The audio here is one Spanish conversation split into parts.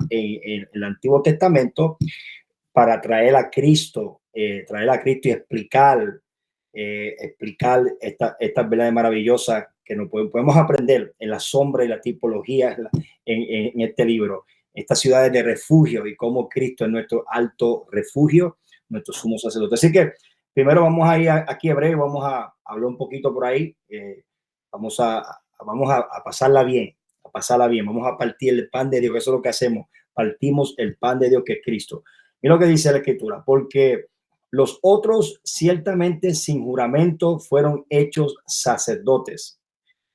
en el Antiguo Testamento para traer a Cristo y explicar estas verdades maravillosas que nos podemos aprender en la sombra y la tipología en este libro, estas ciudades de refugio y cómo Cristo es nuestro alto refugio, nuestro sumo sacerdote. Así que primero vamos a ir aquí a breve, vamos a hablar un poquito por ahí, vamos a pasarla bien, vamos a partir el pan de Dios, eso es lo que hacemos, partimos el pan de Dios que es Cristo. Mira lo que dice la Escritura, porque los otros ciertamente sin juramento fueron hechos sacerdotes,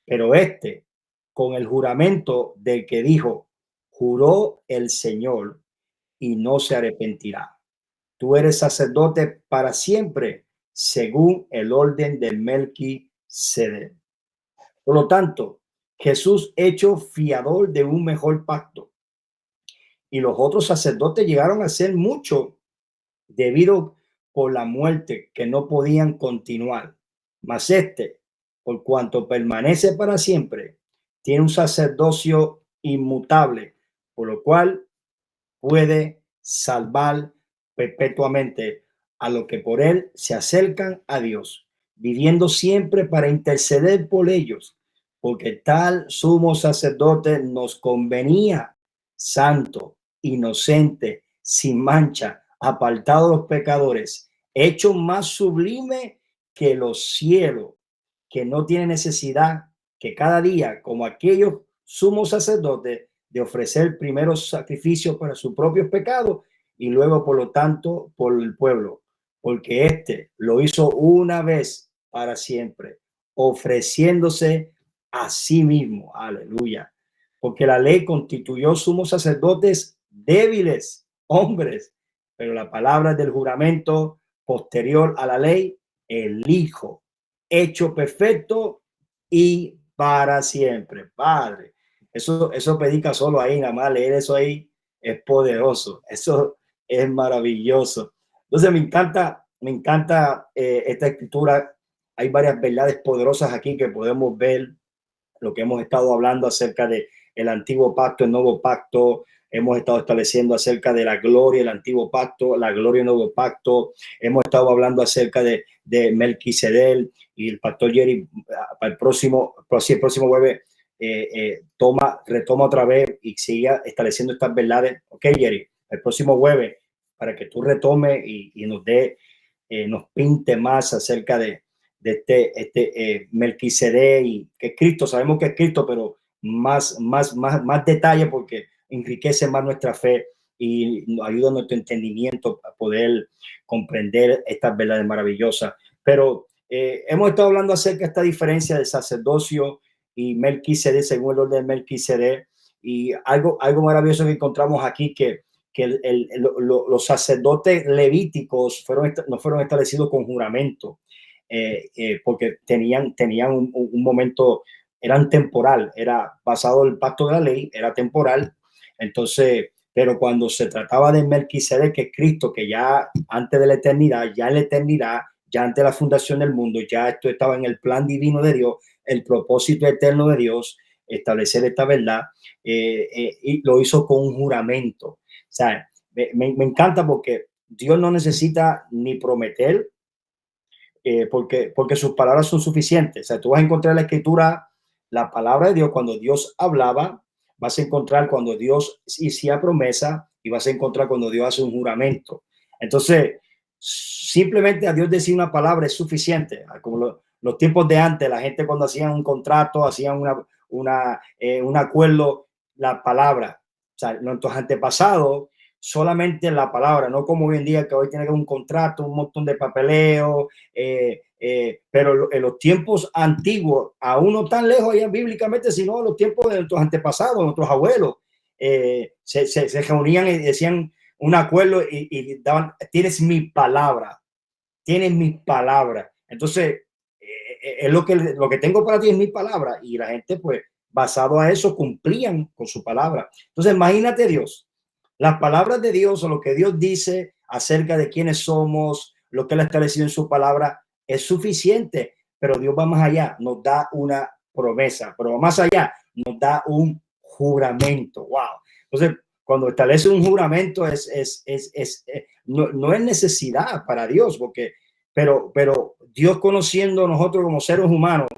pero este con el juramento del que dijo, juró el Señor y no se arrepentirá. Tú eres sacerdote para siempre, según el orden de Melquisedec. Por lo tanto, Jesús hecho fiador de un mejor pacto. Y los otros sacerdotes llegaron a ser mucho debido por la muerte que no podían continuar. Mas este, por cuanto permanece para siempre, tiene un sacerdocio inmutable, por lo cual puede salvar perpetuamente a los que por él se acercan a Dios, viviendo siempre para interceder por ellos, porque tal sumo sacerdote nos convenía, santo, inocente, sin mancha, apartado de los pecadores, hecho más sublime que los cielos, que no tiene necesidad que cada día, como aquellos sumos sacerdotes, de ofrecer primero sacrificios para sus propios pecados y luego, por lo tanto, por el pueblo, porque éste lo hizo una vez para siempre, ofreciéndose a sí mismo. Aleluya. Porque la ley constituyó sumos sacerdotes débiles, hombres, pero la palabra del juramento posterior a la ley, el Hijo, hecho perfecto y para siempre. Padre, eso predica solo ahí, nada más leer eso ahí es poderoso, eso es maravilloso. Entonces me encanta esta escritura. Hay varias verdades poderosas aquí que podemos ver, lo que hemos estado hablando acerca de el antiguo pacto, el nuevo pacto. Hemos estado estableciendo acerca de la gloria del antiguo pacto, la gloria del nuevo pacto. Hemos estado hablando acerca de Melquisedec, y el pastor Jerry para el próximo jueves retoma otra vez y siga estableciendo estas verdades. Ok, Jerry, el próximo jueves, para que tú retomes y nos nos pinte más acerca de Melquisedec, y que Cristo, sabemos que es Cristo, pero más detalle, porque enriquece más nuestra fe y nos ayuda a nuestro entendimiento a poder comprender estas verdades maravillosas. Pero hemos estado hablando acerca de esta diferencia de sacerdocio y Melquisedec, según el orden de Melquisedec, y algo maravilloso que encontramos aquí, que los sacerdotes levíticos no fueron establecidos con juramento, porque tenían un momento, eran temporal, era basado en el pacto de la ley, era temporal. Entonces, pero cuando se trataba de Melquisedec, que es Cristo, que ya antes de la eternidad, ya en la eternidad, ya antes de la fundación del mundo, ya esto estaba en el plan divino de Dios, el propósito eterno de Dios, establecer esta verdad, y lo hizo con un juramento. O sea, me encanta, porque Dios no necesita ni prometer, porque sus palabras son suficientes. O sea, tú vas a encontrar en la escritura la palabra de Dios cuando Dios hablaba, vas a encontrar cuando Dios hacía promesa, y vas a encontrar cuando Dios hace un juramento. Entonces, simplemente a Dios decir una palabra es suficiente. Como los tiempos de antes, la gente cuando hacían un contrato, hacían un acuerdo, la palabra. O sea, nuestros antepasados, solamente la palabra, no como hoy en día, que hoy tiene un contrato, un montón de papeleo, pero en los tiempos antiguos, aún no tan lejos allá bíblicamente, sino en los tiempos de nuestros antepasados, nuestros abuelos, se reunían y decían un acuerdo y daban, tienes mi palabra. Entonces, es lo que tengo para ti, es mi palabra, y la gente, pues, basado a eso, cumplían con su palabra. Entonces, imagínate Dios, las palabras de Dios, o lo que Dios dice acerca de quiénes somos, lo que Él ha establecido en su palabra, es suficiente. Pero Dios va más allá, nos da una promesa, pero más allá, nos da un juramento. Wow. Entonces, cuando establece un juramento no es necesidad para Dios, pero Dios, conociendo nosotros como seres humanos,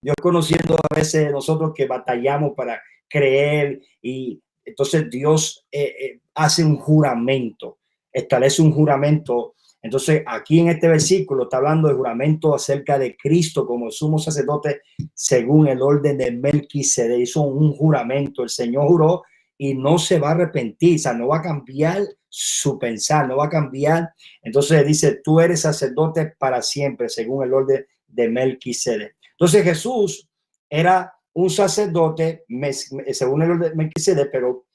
Dios conociendo a veces nosotros que batallamos para creer, y entonces Dios hace un juramento, establece un juramento. Entonces aquí en este versículo está hablando de juramento acerca de Cristo como sumo sacerdote según el orden de Melquisedec. Hizo un juramento, el Señor juró y no se va a arrepentir, o sea, no va a cambiar su pensar, no va a cambiar. Entonces dice, tú eres sacerdote para siempre según el orden de Melquisedec. Entonces Jesús era un sacerdote según el orden de Melquisedec, pero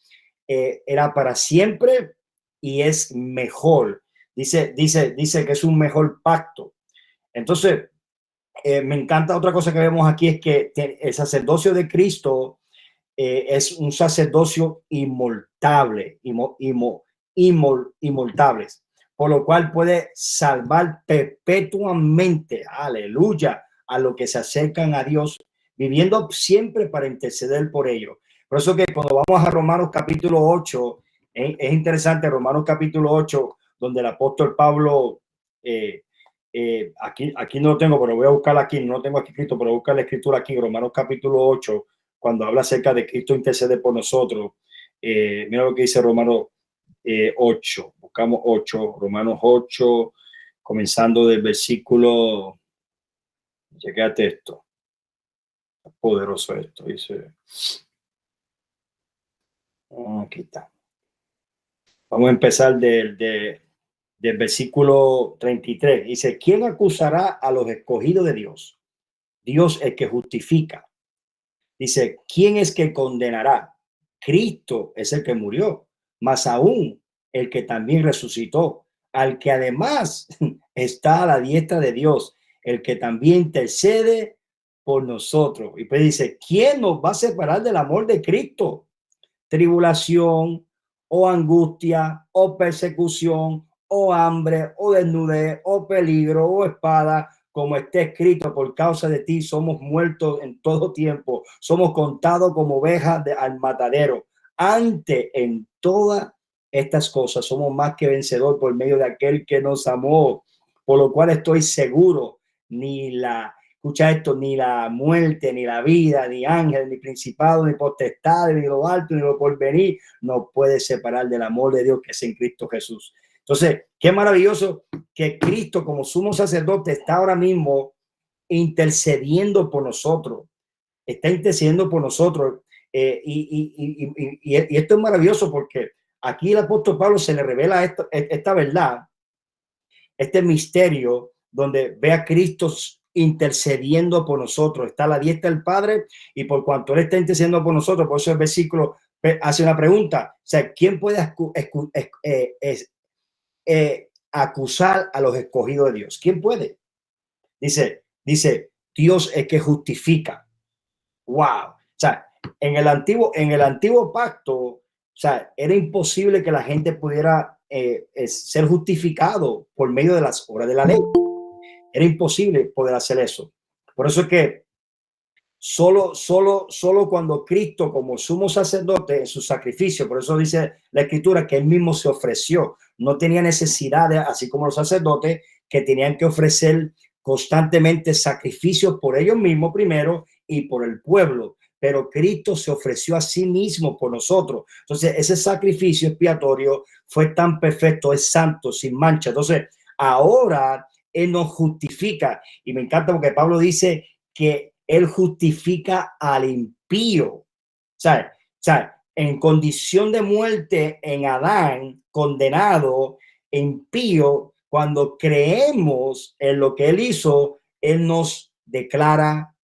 era para siempre y es mejor. Dice que es un mejor pacto. Entonces, me encanta otra cosa que vemos aquí, es que el sacerdocio de Cristo es un sacerdocio inmortable, inmortables, por lo cual puede salvar perpetuamente, aleluya, a los que se acercan a Dios, viviendo siempre para interceder por ellos. Por eso que cuando vamos a Romanos capítulo 8, es interesante, Romanos capítulo 8, donde el apóstol Pablo, aquí no lo tengo, pero voy a buscar aquí, no lo tengo aquí escrito, pero voy a buscar la escritura aquí, Romanos capítulo 8, cuando habla acerca de Cristo intercede por nosotros. Mira lo que dice Romanos 8, buscamos 8, Romanos 8, comenzando del versículo, llegate esto, poderoso esto, dice, aquí está. Vamos a empezar del versículo 33. Dice, ¿quién acusará a los escogidos de Dios? Dios es el que justifica. Dice, ¿quién es que condenará? Cristo es el que murió, más aún el que también resucitó, al que además está a la diestra de Dios, el que también intercede por nosotros. Y pues dice, ¿quién nos va a separar del amor de Cristo? Tribulación, o angustia, o persecución, o hambre, o desnudez, o peligro, o espada, como está escrito, por causa de ti somos muertos en todo tiempo, somos contados como ovejas al matadero. Ante en todas estas cosas somos más que vencedor por medio de aquel que nos amó, por lo cual estoy seguro, escucha esto, ni la muerte, ni la vida, ni ángel, ni principado, ni potestad, ni lo alto, ni lo porvenir, nos puede separar del amor de Dios que es en Cristo Jesús. Entonces, qué maravilloso que Cristo como sumo sacerdote está ahora mismo intercediendo por nosotros, está intercediendo por nosotros. Y esto es maravilloso porque aquí el apóstol Pablo se le revela esta verdad, este misterio, donde ve a Cristo intercediendo por nosotros, está a la diestra del Padre, y por cuanto Él está intercediendo por nosotros, por eso el versículo hace una pregunta, o sea, ¿quién puede acusar a los escogidos de Dios? ¿Quién puede? Dice, Dios es que justifica. Wow. O sea, en el antiguo pacto, o sea, era imposible que la gente pudiera ser justificado por medio de las obras de la ley. Era imposible poder hacer eso. Por eso es que solo cuando Cristo como sumo sacerdote en su sacrificio, por eso dice la escritura que él mismo se ofreció, no tenía necesidad de, así como los sacerdotes que tenían que ofrecer constantemente sacrificios por ellos mismos primero y por el pueblo, pero Cristo se ofreció a sí mismo por nosotros. Entonces ese sacrificio expiatorio fue tan perfecto, es santo, sin mancha. Entonces ahora él nos justifica, y me encanta porque Pablo dice que él justifica al impío. O sea, en condición de muerte en Adán, condenado, impío, cuando creemos en lo que él hizo, él nos declara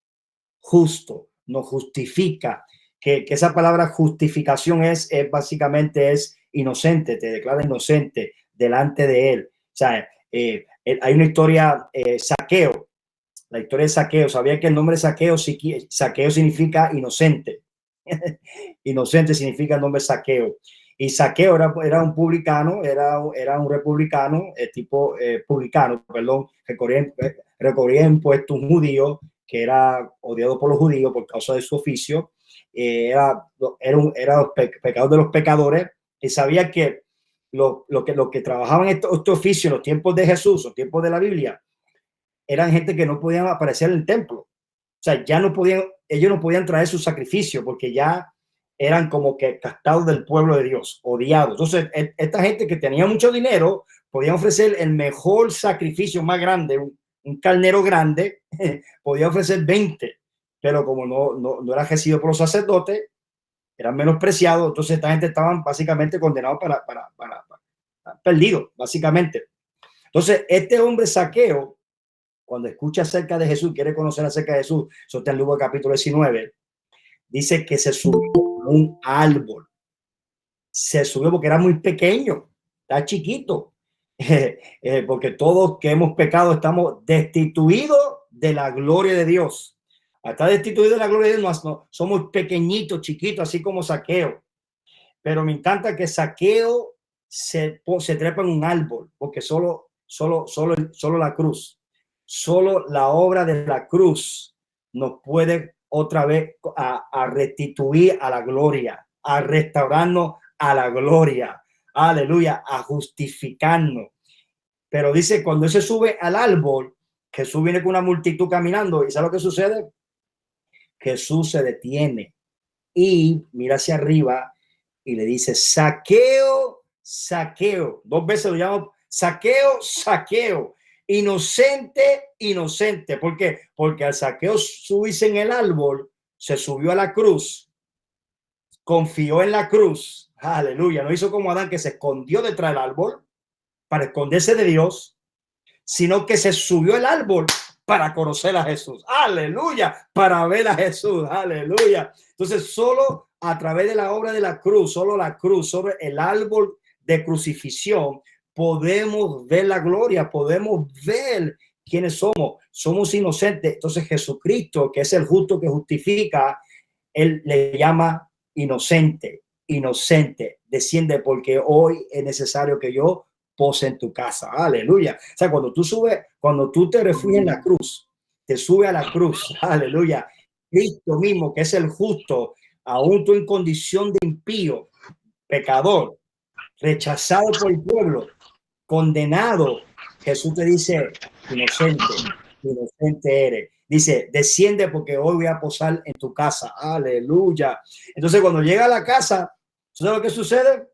justo, nos justifica. Que esa palabra justificación es básicamente es inocente, te declara inocente delante de él. O sea, hay una historia, Saqueo, la historia de Saqueo. Sabía que el nombre Saqueo significa inocente. Inocente significa el nombre Saqueo. Y Saqueo era un publicano, era un republicano, publicano, perdón, recogía impuestos, un judío que era odiado por los judíos por causa de su oficio. era los pecados de los pecadores, y sabía que lo que trabajaban este oficio en los tiempos de Jesús, los tiempos de la Biblia, eran gente que no podían aparecer en el templo. O sea, ya no podían, ellos no podían traer su sacrificio porque ya eran como que castados del pueblo de Dios, odiados. Entonces, esta gente que tenía mucho dinero podía ofrecer el mejor sacrificio más grande, un carnero grande, podía ofrecer 20, pero como no era recibido por los sacerdotes, eran menospreciados. Entonces, esta gente estaban básicamente condenados para perdidos, básicamente. Entonces, este hombre Zaqueo, cuando escucha acerca de Jesús, quiere conocer acerca de Jesús, eso está en Lucas capítulo 19, dice que se subió a un árbol. Se subió porque era muy pequeño, está chiquito, porque todos que hemos pecado estamos destituidos de la gloria de Dios. Está destituido de la gloria de Dios, no, somos pequeñitos, chiquitos, así como Zaqueo. Pero me encanta que Zaqueo se trepa en un árbol, porque solo la cruz, solo la obra de la cruz nos puede otra vez a restituir a la gloria, a restaurarnos a la gloria, aleluya, a justificarnos. Pero dice, cuando él se sube al árbol, Jesús viene con una multitud caminando, y ¿sabe lo que sucede? Jesús se detiene y mira hacia arriba y le dice, Zaqueo, Zaqueo. 2 veces lo llamo Zaqueo, Zaqueo. Inocente, inocente. ¿Por qué? Porque al Zaqueo subirse en el árbol, se subió a la cruz, confió en la cruz. Aleluya. No hizo como Adán, que se escondió detrás del árbol para esconderse de Dios, sino que se subió al árbol para conocer a Jesús. Aleluya. Para ver a Jesús. Aleluya. Entonces, solo a través de la obra de la cruz, solo la cruz, sobre el árbol de crucifixión, podemos ver la gloria, podemos ver quiénes somos. Somos inocentes. Entonces, Jesucristo, que es el justo que justifica, él le llama inocente, inocente. Desciende porque hoy es necesario que yo pose en tu casa. Aleluya. O sea, cuando tú te refugias en la cruz, te sube a la cruz. Aleluya. Cristo mismo, que es el justo, aún tú en condición de impío, pecador, rechazado por el pueblo, condenado, Jesús te dice, inocente, inocente eres. Dice, desciende porque hoy voy a posar en tu casa. Aleluya. Entonces, cuando llega a la casa, ¿sabes lo que sucede?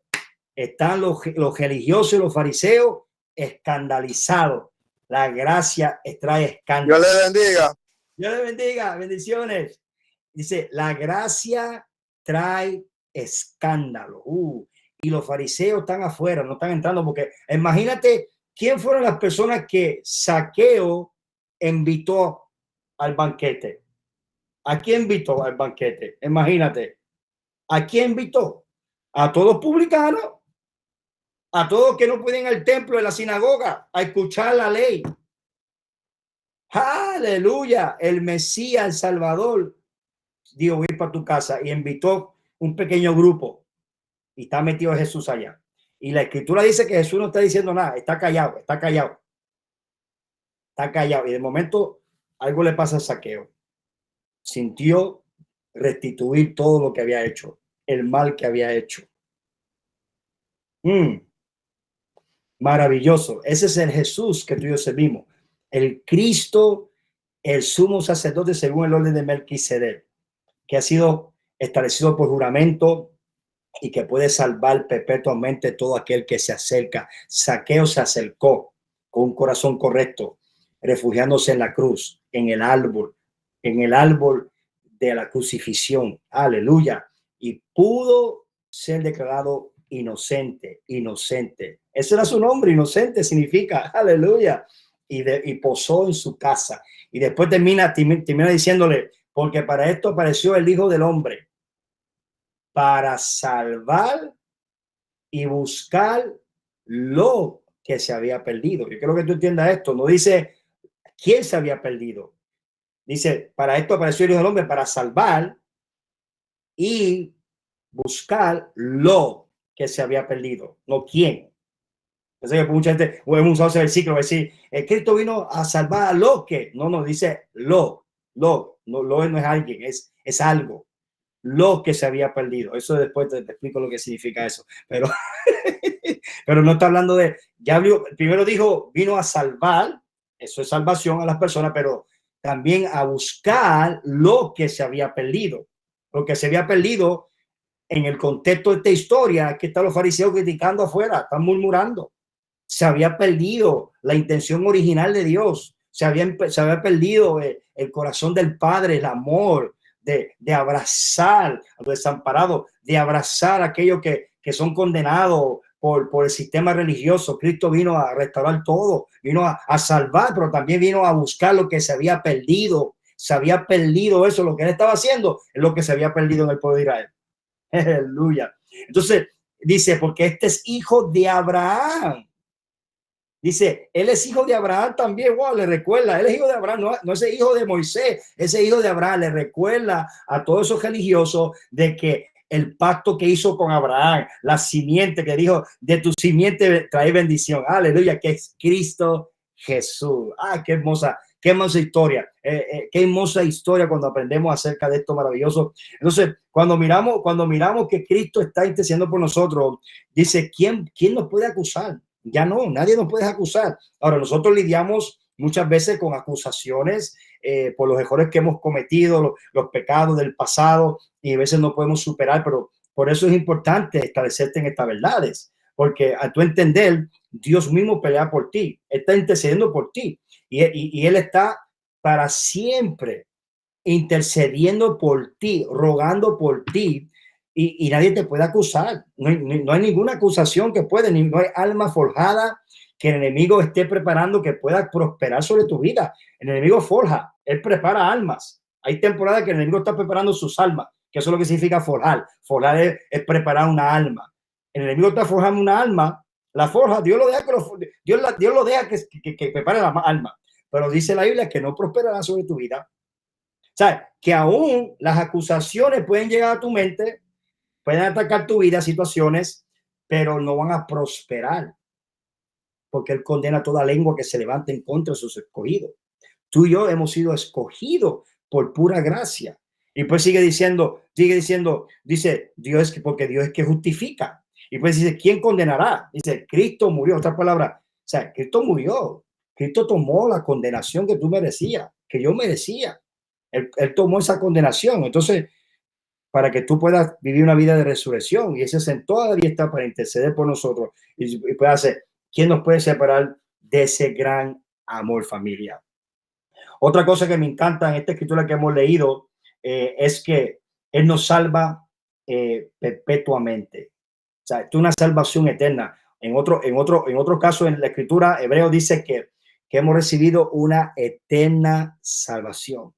Están los religiosos y los fariseos escandalizados. La gracia trae escándalo. Dios le bendiga. Dios le bendiga. Bendiciones. Dice, la gracia trae escándalo. Y los fariseos están afuera, no están entrando, porque imagínate quién fueron las personas que Zaqueo invitó al banquete. ¿A quién invitó al banquete? Imagínate. ¿A quién invitó? A todos publicanos, a todos que no pueden ir al templo de la sinagoga a escuchar la ley. Aleluya. El Mesías, el Salvador, dijo, voy para tu casa, y invitó un pequeño grupo. Y está metido Jesús allá. Y la escritura dice que Jesús no está diciendo nada, está callado, está callado. Está callado. Y de momento algo le pasa a Zaqueo. Sintió restituir todo lo que había hecho, el mal que había hecho. Maravilloso. Ese es el Jesús que tú y yo servimos. El Cristo, el sumo sacerdote según el orden de Melquisedec, que ha sido establecido por juramento y que puede salvar perpetuamente todo aquel que se acerca. Zaqueo se acercó con un corazón correcto, refugiándose en la cruz, en el árbol de la crucifixión. Aleluya. Y pudo ser declarado inocente, inocente. Ese era su nombre, inocente significa, aleluya. Y posó en su casa. Y después termina diciéndole, porque para esto apareció el Hijo del Hombre, para salvar y buscar lo que se había perdido. Yo creo que tú entiendas esto. No dice quién se había perdido. Dice, para esto apareció el Hijo del Hombre, para salvar y buscar lo que se había perdido. No quién. Entonces, mucha gente hemos usado ese versículo, decir, Cristo vino a salvar a lo que. No, dice lo. No es alguien, es algo. lo que se había perdido. Eso después te explico lo que significa eso, pero, pero no está hablando de, ya primero dijo, vino a salvar, eso es salvación a las personas, pero también a buscar lo que se había perdido. Lo que se había perdido en el contexto de esta historia, aquí están los fariseos criticando afuera, están murmurando. Se había perdido la intención original de Dios, se había perdido el corazón del Padre, el amor de abrazar a los desamparados, de abrazar a aquellos que son condenados por el sistema religioso. Cristo vino a restaurar todo, vino a salvar, pero también vino a buscar lo que se había perdido. Se había perdido eso, lo que él estaba haciendo es lo que se había perdido en el pueblo de Israel. Aleluya. Entonces dice, porque este es hijo de Abraham. Dice, él es hijo de Abraham también. Wow, le recuerda, él es hijo de Abraham, no es hijo de Moisés, ese hijo de Abraham. Le recuerda a todos esos religiosos de que el pacto que hizo con Abraham, la simiente que dijo, de tu simiente trae bendición. Aleluya, que es Cristo Jesús. Ah, qué hermosa historia. Qué hermosa historia cuando aprendemos acerca de esto maravilloso. Entonces, cuando miramos que Cristo está intercediendo por nosotros, dice, ¿quién nos puede acusar? Ya no, nadie nos puede acusar. Ahora, nosotros lidiamos muchas veces con acusaciones por los errores que hemos cometido, los pecados del pasado, y a veces no podemos superar, pero por eso es importante establecerte en estas verdades, porque a tu entender, Dios mismo pelea por ti, está intercediendo por ti, y Él está para siempre intercediendo por ti, rogando por ti, y nadie te puede acusar. No hay ninguna acusación que puede, no hay alma forjada que el enemigo esté preparando que pueda prosperar sobre tu vida. El enemigo forja, él prepara almas. Hay temporadas que el enemigo está preparando sus almas, que eso es lo que significa forjar. Forjar es preparar una alma. El enemigo está forjando una alma, la forja, Dios lo deja Dios lo deja que prepare la alma. Pero dice la Biblia que no prosperará sobre tu vida. O sea, que aún las acusaciones pueden llegar a tu mente, pueden atacar tu vida, situaciones, pero no van a prosperar, porque Él condena toda lengua que se levante en contra de sus escogidos. Tú y yo hemos sido escogidos por pura gracia. Y pues sigue diciendo, dice Dios, porque Dios es que justifica. Y pues dice, ¿quién condenará? Dice, Cristo murió. Otra palabra, o sea, Cristo murió. Cristo tomó la condenación que tú merecías, que yo merecía. Él tomó esa condenación. Entonces, para que tú puedas vivir una vida de resurrección, y ese todavía está para interceder por nosotros y puede hacer. ¿Quién nos puede separar de ese gran amor, familia? Otra cosa que me encanta en esta escritura que hemos leído es que Él nos salva perpetuamente. O sea, es una salvación eterna. En otro caso en la escritura, Hebreo dice que hemos recibido una eterna salvación.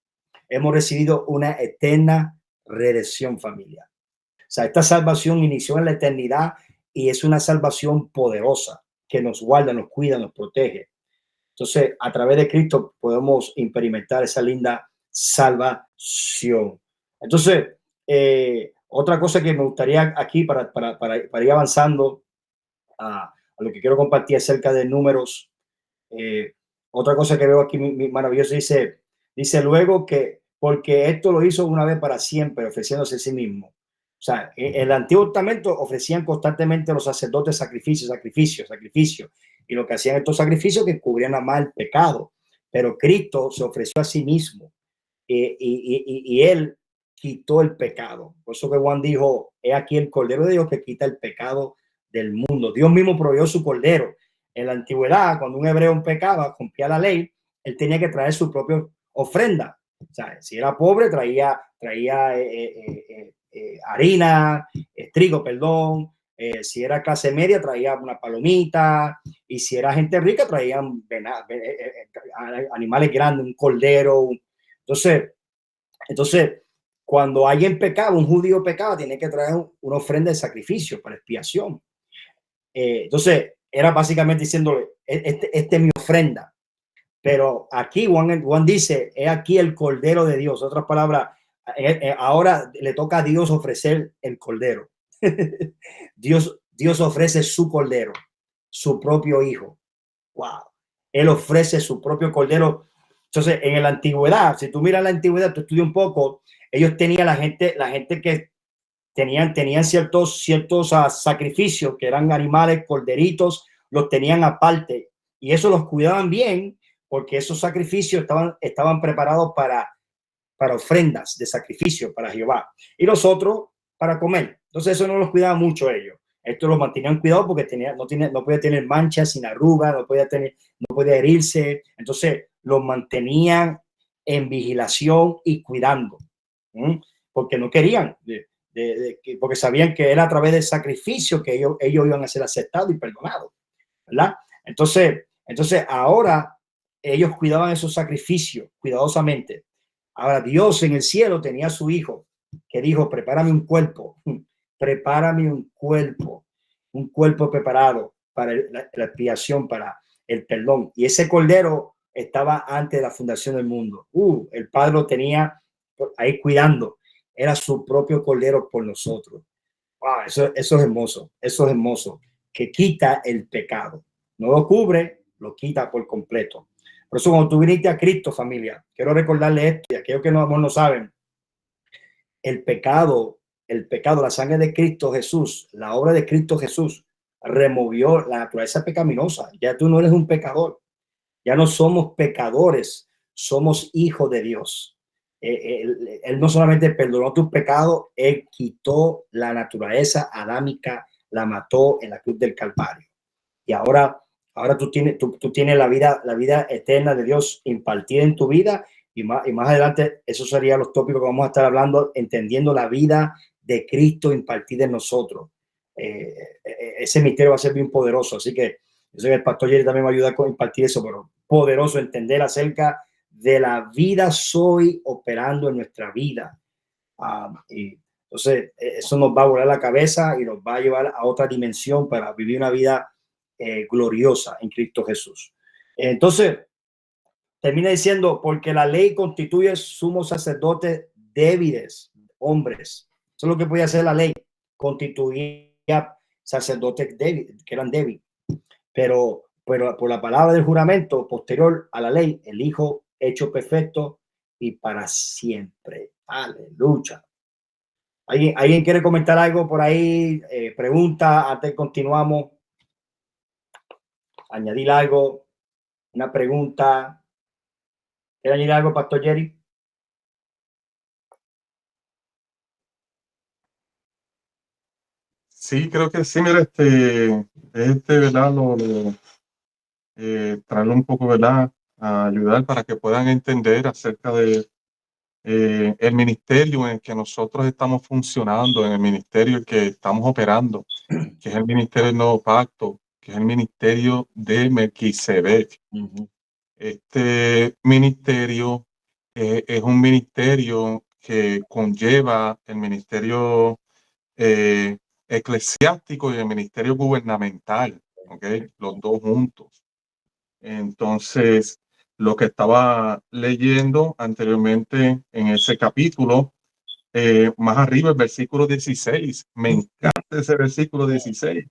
Hemos recibido una eterna redención, familia. O sea, esta salvación inició en la eternidad y es una salvación poderosa que nos guarda, nos cuida, nos protege. Entonces, a través de Cristo podemos experimentar esa linda salvación. Entonces, otra cosa que me gustaría aquí para ir avanzando a lo que quiero compartir acerca de números. Otra cosa que veo aquí maravilloso dice luego que porque esto lo hizo una vez para siempre, ofreciéndose a sí mismo. O sea, en el Antiguo Testamento ofrecían constantemente los sacerdotes sacrificios. Y lo que hacían estos sacrificios que cubrían a más el pecado. Pero Cristo se ofreció a sí mismo y Él quitó el pecado. Por eso que Juan dijo, he aquí el Cordero de Dios que quita el pecado del mundo. Dios mismo proveyó su Cordero. En la antigüedad, cuando un hebreo pecaba, rompía la ley, él tenía que traer su propia ofrenda. O sea, si era pobre, traía harina, trigo, perdón. Si era clase media, traía una palomita. Y si era gente rica, traían animales grandes, un cordero. Entonces, cuando alguien pecaba, un judío pecaba, tiene que traer una ofrenda de sacrificio para expiación. Entonces, era básicamente diciéndole, este es mi ofrenda. Pero aquí Juan dice, he aquí el Cordero de Dios. Otras palabras, ahora le toca a Dios ofrecer el Cordero. Dios ofrece su Cordero, su propio Hijo. Wow. Él ofrece su propio Cordero Entonces, en la antigüedad, si tú miras la antigüedad, tú estudias un poco, ellos tenían la gente que tenían ciertos sacrificios que eran animales, corderitos, los tenían aparte y eso los cuidaban bien porque esos sacrificios estaban preparados para ofrendas de sacrificio para Jehová y los otros para comer. Entonces eso no los cuidaba mucho ellos. Esto los mantenían cuidado porque no podía tener manchas sin arrugas, no podía herirse. Entonces los mantenían en vigilación y cuidando, ¿sí? Porque no querían, porque sabían que era a través del sacrificio que ellos iban a ser aceptados y perdonados, ¿verdad? Entonces ahora ellos cuidaban esos sacrificios cuidadosamente. Ahora Dios en el cielo tenía a su hijo que dijo, prepárame un cuerpo preparado para la expiación, para el perdón. Y ese cordero estaba antes de la fundación del mundo. El Padre lo tenía ahí cuidando. Era su propio cordero por nosotros. Eso es hermoso. Eso es hermoso. Que quita el pecado. No lo cubre, lo quita por completo. Por eso cuando tú viniste a Cristo, familia, quiero recordarle esto y aquellos que no saben, el pecado, la sangre de Cristo Jesús, la obra de Cristo Jesús removió la naturaleza pecaminosa. Ya tú no eres un pecador, ya no somos pecadores, somos hijos de Dios. Él no solamente perdonó tus pecados, él quitó la naturaleza adámica, la mató en la cruz del Calvario. Y ahora tú tienes la vida eterna de Dios impartida en tu vida y más adelante esos serían los tópicos que vamos a estar hablando, entendiendo la vida de Cristo impartida en nosotros. Ese misterio va a ser bien poderoso, así que yo sé que el pastor Jerry también me ayuda a impartir eso, pero poderoso entender acerca de la vida soy operando en nuestra vida. Y entonces eso nos va a volar la cabeza y nos va a llevar a otra dimensión para vivir una vida gloriosa en Cristo Jesús. Entonces, termina diciendo, porque la ley constituye sumos sacerdotes débiles, hombres. Eso es lo que podía hacer la ley, constituía sacerdotes débiles, que eran débiles. Pero por la palabra del juramento posterior a la ley, el Hijo hecho perfecto y para siempre. Aleluya. ¿Alguien quiere comentar algo por ahí? Pregunta, antes continuamos. Añadir algo, una pregunta. ¿Quiere añadir algo, Pastor Jerry? Sí, creo que sí, mira, ¿verdad? Traerlo un poco, ¿verdad? A ayudar para que puedan entender acerca de el ministerio en el que nosotros estamos funcionando, en el ministerio en el que estamos operando, que es el ministerio del Nuevo Pacto, que es el ministerio de Melquisedec. Este ministerio es un ministerio que conlleva el ministerio eclesiástico y el ministerio gubernamental, ¿okay? Los dos juntos. Entonces, lo que estaba leyendo anteriormente en ese capítulo, más arriba, el versículo 16, me encanta ese versículo 16,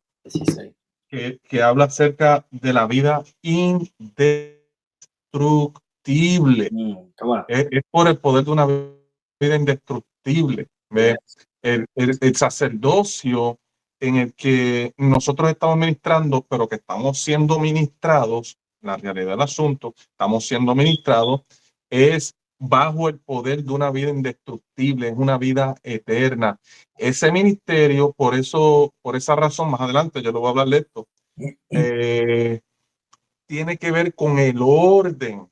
que habla acerca de la vida indestructible. Es por el poder de una vida indestructible. El sacerdocio en el que nosotros estamos ministrando, pero que estamos siendo ministrados, la realidad del asunto, estamos siendo ministrados, es bajo el poder de una vida indestructible, es una vida eterna. Ese ministerio, por esa razón, más adelante yo le voy a hablar de esto, tiene que ver con el orden,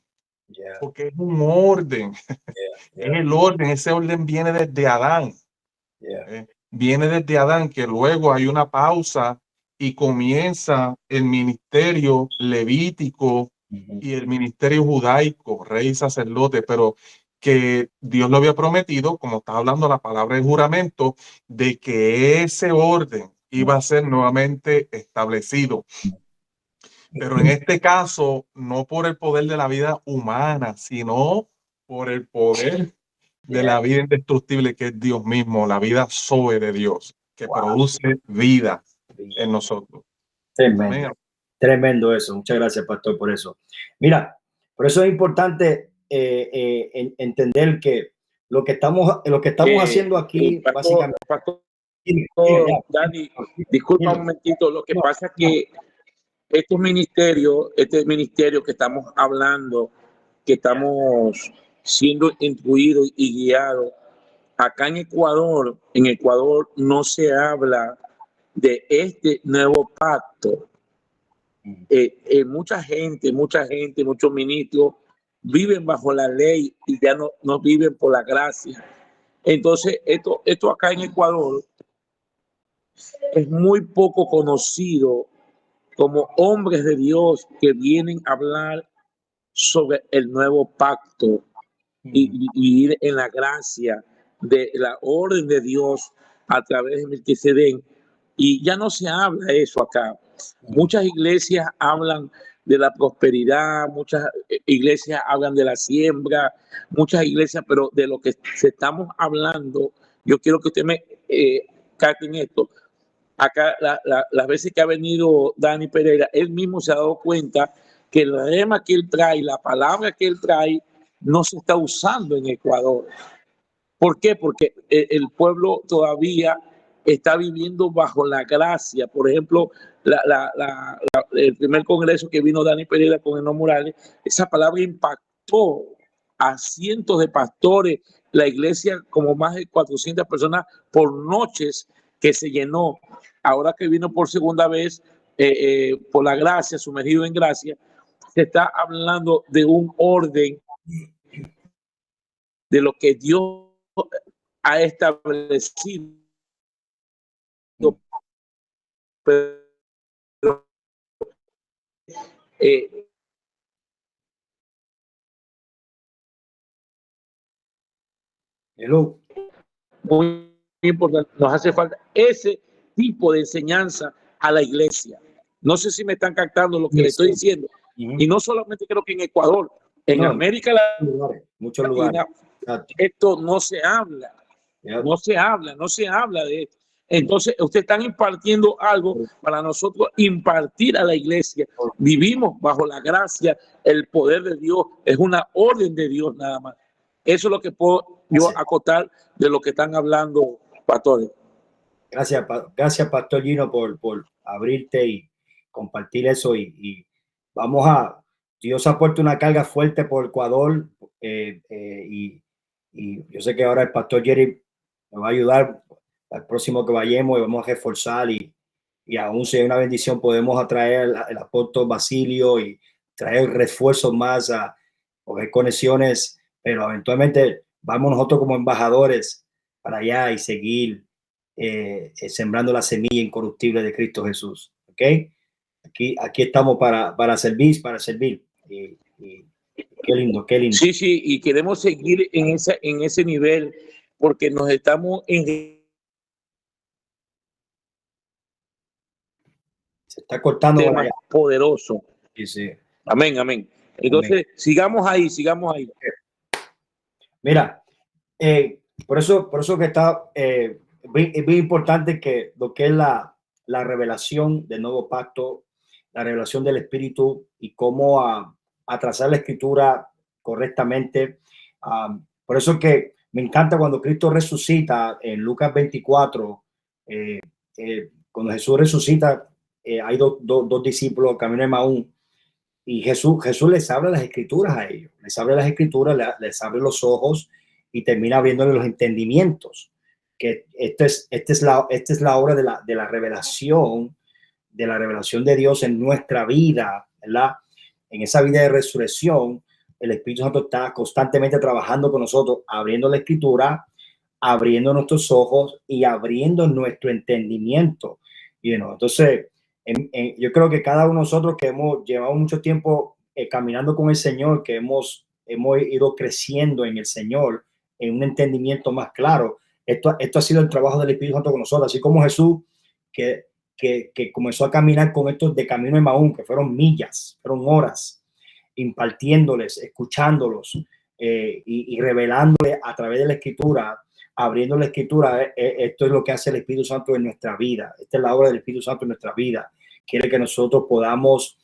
porque es un orden, es el orden, ese orden viene desde Adán. Viene desde Adán, que luego hay una pausa y comienza el ministerio levítico y el ministerio judaico, rey y sacerdote, pero que Dios lo había prometido, como está hablando la palabra de juramento, de que ese orden iba a ser nuevamente establecido. Pero en este caso, no por el poder de la vida humana, sino por el poder de la vida indestructible que es Dios mismo, la vida Zoe de Dios, que produce vida en nosotros. Tremendo. Tremendo eso. Muchas gracias, pastor, por eso. Mira, por eso es importante entender que lo que estamos haciendo aquí, básicamente. Pastor Dani, disculpa un momentito. Lo que pasa es que este ministerio que estamos hablando, que estamos siendo instruidos y guiados, acá en Ecuador no se habla de este nuevo pacto. Mucha gente, muchos ministros viven bajo la ley y ya no viven por la gracia. Entonces, esto acá en Ecuador es muy poco conocido como hombres de Dios que vienen a hablar sobre el nuevo pacto y ir en la gracia de la orden de Dios a través de Melquisedec. Y ya no se habla de eso acá. Muchas iglesias hablan de la prosperidad, muchas iglesias hablan de la siembra, muchas iglesias, pero de lo que estamos hablando, yo quiero que usted me capte en esto. Acá las veces que ha venido Dani Pereira, él mismo se ha dado cuenta que el rema que él trae, la palabra que él trae, no se está usando en Ecuador. ¿Por qué? Porque el pueblo todavía está viviendo bajo la gracia. Por ejemplo, el primer congreso que vino Dani Pereira con Eno Morales, esa palabra impactó a cientos de pastores, la iglesia como más de 400 personas por noches que se llenó. Ahora que vino por segunda vez, por la gracia, sumergido en gracia, se está hablando de un orden de lo que Dios ha establecido. Pero, muy importante, nos hace falta ese tipo de enseñanza a la iglesia. No sé si me están captando lo que le estoy diciendo. Y no solamente creo que en Ecuador, en América Latina, muchos lugares. Esto no se habla. No se habla de esto. Entonces, ustedes están impartiendo algo para nosotros impartir a la iglesia. Vivimos bajo la gracia, el poder de Dios, es una orden de Dios nada más. Eso es lo que puedo yo acotar de lo que están hablando, pastores. Gracias, Pastor Gino, por abrirte y compartir eso. Y vamos Dios ha puesto una carga fuerte por Ecuador y yo sé que ahora el Pastor Jerry me va a ayudar al próximo que vayamos y vamos a reforzar y aún si hay una bendición podemos atraer el apóstol Basilio y traer refuerzos más o conexiones, pero eventualmente vamos nosotros como embajadores para allá y seguir sembrando la semilla incorruptible de Cristo Jesús. ¿Ok? Aquí estamos para servir. Qué lindo, qué lindo. Sí, y queremos seguir en ese nivel porque nos estamos se está cortando tema poderoso. Sí. Amén. Entonces, sigamos ahí. Mira, por eso que está es muy importante que lo que es la revelación del nuevo pacto, la revelación del Espíritu y cómo a trazar la escritura correctamente. Por eso que me encanta cuando Cristo resucita en Lucas 24, cuando Jesús resucita, hay dos discípulos camino de Maús y Jesús les habla las escrituras a ellos, les habla las escrituras, les abre los ojos y termina abriéndole los entendimientos. Que esta es la obra de la revelación de Dios en nuestra vida, ¿verdad? En esa vida de resurrección, el Espíritu Santo está constantemente trabajando con nosotros, abriendo la escritura, abriendo nuestros ojos y abriendo nuestro entendimiento. Entonces, yo creo que cada uno de nosotros que hemos llevado mucho tiempo caminando con el Señor, que hemos ido creciendo en el Señor, en un entendimiento más claro, esto ha sido el trabajo del Espíritu Santo con nosotros, así como Jesús, que comenzó a caminar con estos de camino de Maús, que fueron millas, fueron horas, impartiéndoles, escuchándolos y revelándole a través de la escritura, abriendo la escritura. Esto es lo que hace el Espíritu Santo en nuestra vida. Esta es la obra del Espíritu Santo en nuestra vida. Quiere que nosotros podamos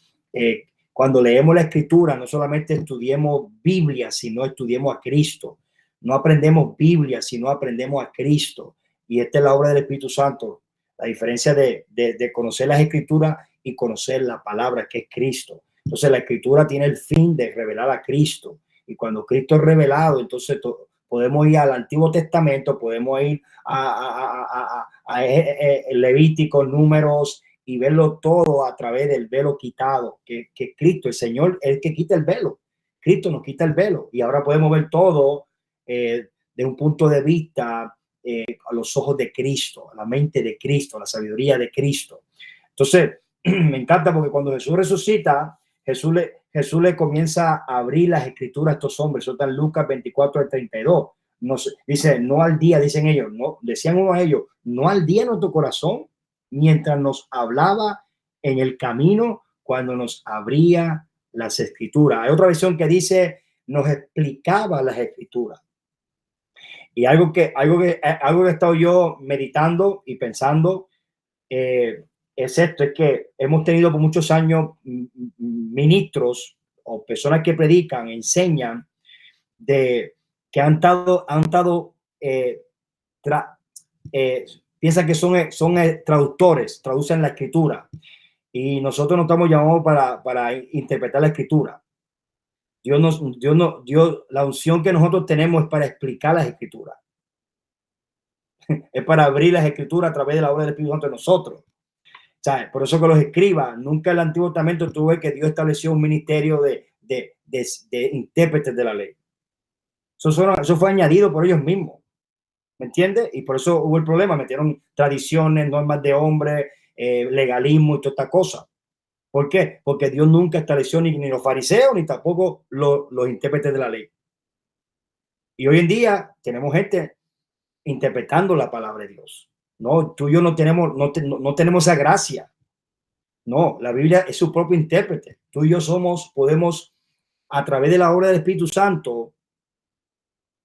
Cuando leemos la Escritura, no solamente estudiemos Biblia, sino estudiemos a Cristo. No aprendemos Biblia, sino aprendemos a Cristo. Y esta es la obra del Espíritu Santo. La diferencia de conocer las Escrituras y conocer la palabra, que es Cristo. Entonces la Escritura tiene el fin de revelar a Cristo. Y cuando Cristo es revelado, entonces podemos ir al Antiguo Testamento, podemos ir a Levítico, Números, y verlo todo a través del velo quitado, que Cristo, el Señor, es el que quita el velo. Cristo nos quita el velo y ahora podemos ver todo de un punto de vista a los ojos de Cristo, a la mente de Cristo, a la sabiduría de Cristo. Entonces, me encanta porque cuando Jesús resucita, Jesús le comienza a abrir las escrituras a estos hombres. Eso está en Lucas 24 al 32. Dice, no al día, dicen ellos, no, decían uno a ellos, no al día en nuestro corazón, mientras nos hablaba en el camino, cuando nos abría las escrituras. Hay otra versión que dice, nos explicaba las escrituras. Y algo que he estado yo meditando y pensando es esto, es que hemos tenido por muchos años ministros o personas que predican, enseñan, que han estado piensan que son traductores, traducen la escritura. Y nosotros no estamos llamados para interpretar la escritura. Dios, la unción que nosotros tenemos es para explicar las escrituras. Es para abrir las escrituras a través de la obra del Espíritu Santo de nosotros. ¿Sabes? Por eso que los escribas, nunca en el Antiguo Testamento tuve que Dios estableció un ministerio de intérpretes de la ley. Eso fue añadido por ellos mismos. ¿Me entiendes? Y por eso hubo el problema. Metieron tradiciones, normas de hombre, legalismo y toda esta cosa. ¿Por qué? Porque Dios nunca estableció ni los fariseos ni tampoco los intérpretes de la ley. Y hoy en día tenemos gente interpretando la palabra de Dios. No, tú y yo no tenemos esa gracia. No, la Biblia es su propio intérprete. Tú y yo podemos, a través de la obra del Espíritu Santo,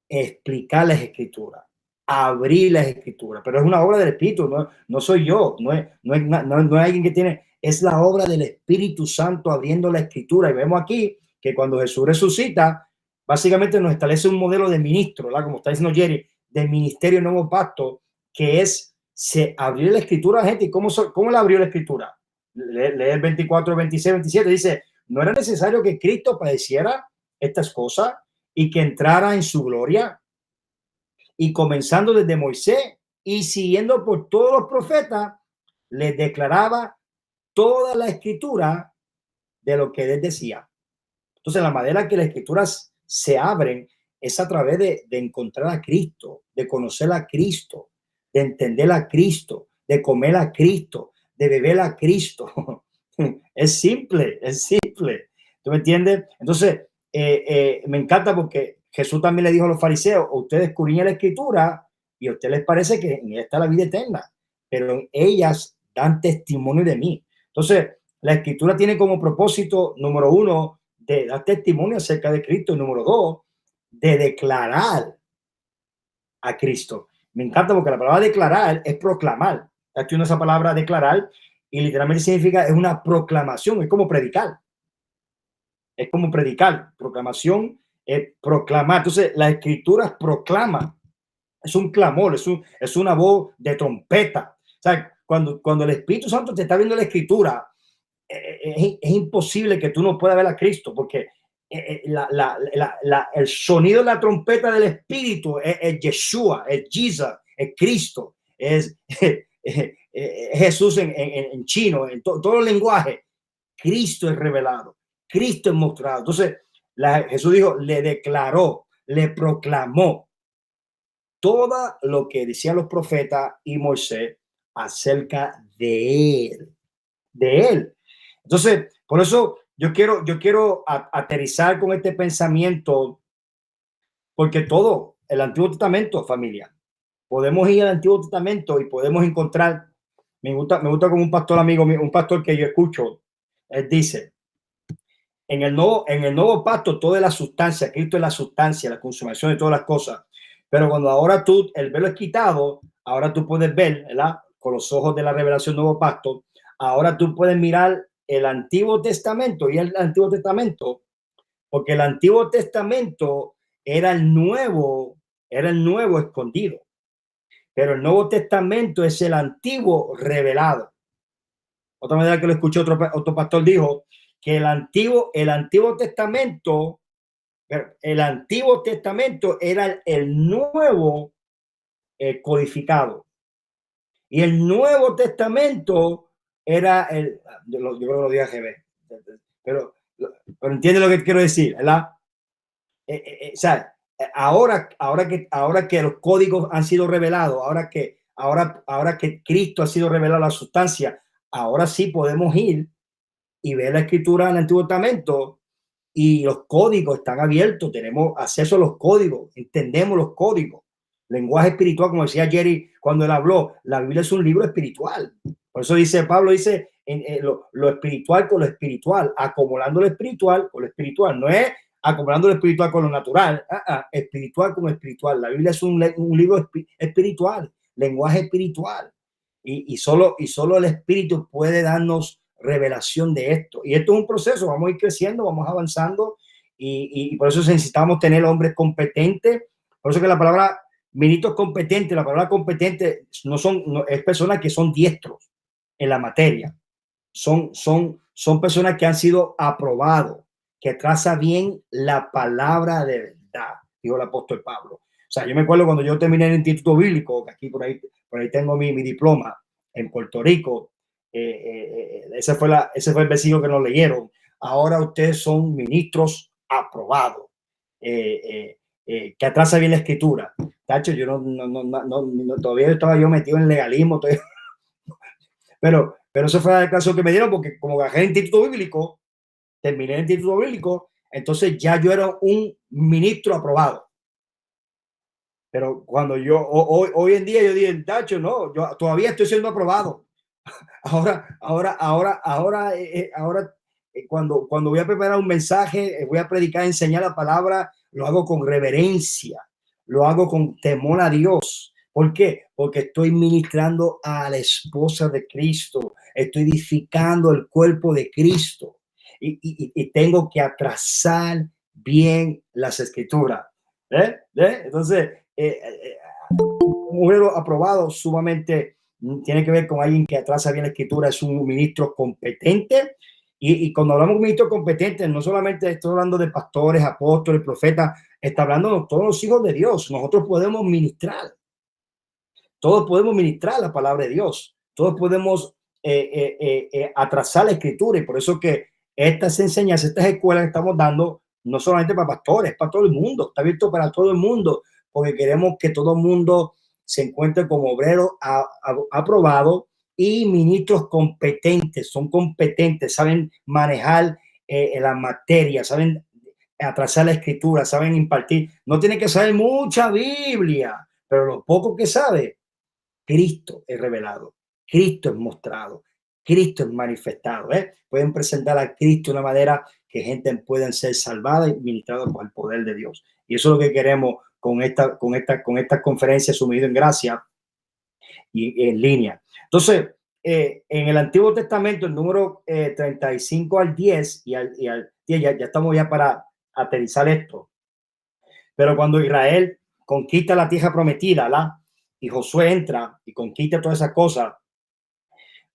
explicar las escrituras, abrir las escrituras, pero es una obra del Espíritu, no soy yo, no es alguien que tiene, es la obra del Espíritu Santo abriendo la escritura. Y vemos aquí que cuando Jesús resucita, básicamente nos establece un modelo de ministro, ¿verdad? Como está diciendo Jerry, del ministerio nuevo pacto, que es abrir la escritura a la gente. ¿Y cómo la abrió la escritura? Lee el 24, 26, 27, dice, no era necesario que Cristo padeciera estas cosas y que entrara en su gloria. Y comenzando desde Moisés y siguiendo por todos los profetas, les declaraba toda la escritura de lo que él decía. Entonces, la manera que las escrituras se abren es a través de encontrar a Cristo, de conocer a Cristo, de entender a Cristo, de comer a Cristo, de beber a Cristo. Es simple, es simple. ¿Tú me entiendes? Entonces, me encanta porque Jesús también le dijo a los fariseos, ustedes escudriñan la escritura y a ustedes les parece que en ella está la vida eterna, pero en ellas dan testimonio de mí. Entonces, la escritura tiene como propósito, número uno, de dar testimonio acerca de Cristo, y número dos, de declarar a Cristo. Me encanta porque la palabra declarar es proclamar. Aquí uno esa palabra declarar y literalmente significa, es una proclamación, es como predicar. Es como predicar, proclamación es proclamar. Entonces, la escritura proclama, es un clamor, es una voz de trompeta. O sea, cuando el Espíritu Santo te está viendo la escritura, es imposible que tú no puedas ver a Cristo, porque el sonido de la trompeta del Espíritu es Yeshua, es Jesus, es Cristo, es Jesús en chino, en todos los lenguajes. Cristo es revelado, Cristo es mostrado. Entonces, Jesús dijo, le declaró, le proclamó todo lo que decían los profetas y Moisés acerca de él. Entonces, por eso yo quiero aterrizar con este pensamiento, porque todo el Antiguo Testamento, familia, podemos ir al Antiguo Testamento y podemos encontrar, me gusta como un pastor amigo mío, un pastor que yo escucho, él dice, en el nuevo pacto todo es la sustancia, Cristo es la sustancia, la consumación de todas las cosas, pero cuando ahora el velo es quitado, ahora tú puedes ver, ¿verdad? Con los ojos de la revelación nuevo pacto, ahora tú puedes mirar el Antiguo Testamento y el Antiguo Testamento, porque el Antiguo Testamento era el nuevo escondido, pero el Nuevo Testamento es el antiguo revelado. Otra manera que lo escuché otro pastor dijo que el Antiguo Testamento era el nuevo codificado y el Nuevo Testamento era el, yo creo que lo dije a GB, pero entiende lo que quiero decir, ¿verdad? O sea, ahora que los códigos han sido revelados, ahora que Cristo ha sido revelado la sustancia, ahora sí podemos ir y ver la escritura del Antiguo Testamento y los códigos están abiertos, tenemos acceso a los códigos, entendemos los códigos. Lenguaje espiritual, como decía Jerry cuando él habló, la Biblia es un libro espiritual. Por eso dice Pablo, dice lo espiritual con lo espiritual, acumulando lo espiritual con lo espiritual. No es acumulando lo espiritual con lo natural, espiritual con lo espiritual. La Biblia es un libro espiritual, lenguaje espiritual. Y solo el Espíritu puede darnos revelación de esto. Y esto es un proceso, vamos a ir creciendo, vamos avanzando y por eso necesitamos tener hombres competentes. Por eso que la palabra ministros competentes, la palabra competente es personas que son diestros en la materia. Son personas que han sido aprobados, que trazan bien la palabra de verdad, dijo el apóstol Pablo. O sea, yo me acuerdo cuando yo terminé el Instituto Bíblico, que aquí por ahí tengo mi diploma en Puerto Rico. Ese fue el versículo que nos leyeron. Ahora ustedes son ministros aprobados, que atrasa bien la escritura. Tacho, yo todavía estaba yo metido en legalismo, pero eso fue la declaración que me dieron, porque como bajé en Instituto Bíblico, terminé en Instituto Bíblico, entonces ya yo era un ministro aprobado. Pero cuando hoy en día yo dije, Tacho, no, yo todavía estoy siendo aprobado. Ahora, cuando voy a preparar un mensaje, voy a predicar, enseñar la palabra, lo hago con reverencia, lo hago con temor a Dios. ¿Por qué? Porque estoy ministrando a la esposa de Cristo, estoy edificando el cuerpo de Cristo y tengo que atrasar bien las escrituras. Entonces, un aprobado sumamente tiene que ver con alguien que atrasa bien la escritura, es un ministro competente. Y cuando hablamos de un ministro competente, no solamente estoy hablando de pastores, apóstoles, profetas, está hablando de todos los hijos de Dios. Nosotros podemos ministrar, todos podemos ministrar la palabra de Dios, todos podemos atrasar la escritura. Y por eso que estas enseñanzas, estas escuelas que estamos dando, no solamente para pastores, para todo el mundo, está abierto para todo el mundo, porque queremos que todo el mundo se encuentre como obrero aprobado y ministros competentes, son competentes, saben manejar la materia, saben atrasar la escritura, saben impartir. No tiene que saber mucha Biblia, pero lo poco que sabe, Cristo es revelado, Cristo es mostrado, Cristo es manifestado. Pueden presentar a Cristo de una manera que gente pueda ser salvada y ministrada por el poder de Dios. Y eso es lo que queremos con esta conferencia Sumido en Gracia y en línea. Entonces, en el Antiguo Testamento, el número 35 al 10 y al 10, ya estamos ya para aterrizar esto. Pero cuando Israel conquista la tierra prometida, y Josué entra y conquista todas esas cosas,